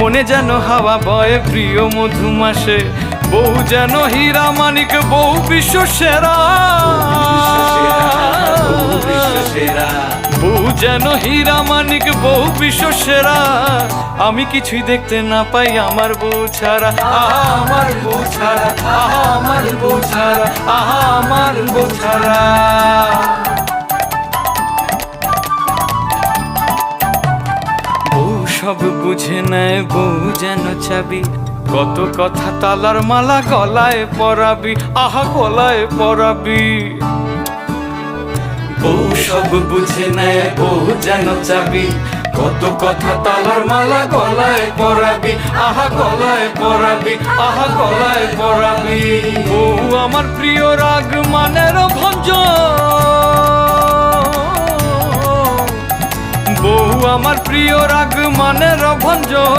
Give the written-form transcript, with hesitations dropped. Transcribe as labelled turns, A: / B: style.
A: মনে যেন হাওয়া বয় প্রিয় মধুমাসে, বউ যেন হীরা মানিক, বউ বিশ্ব সেরা। বউ যেন হীরা মানিক, বউ বিশ্ব সেরা। আমি কিছুই দেখতে না পাই আমার বউ ছাড়া, আহা আমার বউ ছাড়া, আহা আমার বউ ছাড়া, আহা আমার বউ ছাড়া। বউ সব বুঝে নেয়, বউ যেন চাবি, কত কথা তালার মালা গলায় পরাবি, আহা গলায় পরাবি। বউ সব বুঝে নেয়, বউ যেন চাবি, কত কথা তালার মালা গলায় পরাবি, আহা গলায় পরাবি, আহা গলায় পরাবি। বউ আমার প্রিয় রাগ মানের ভঞ্জন, বউ আমার প্রিয় রাগ মানের ভঞ্জন।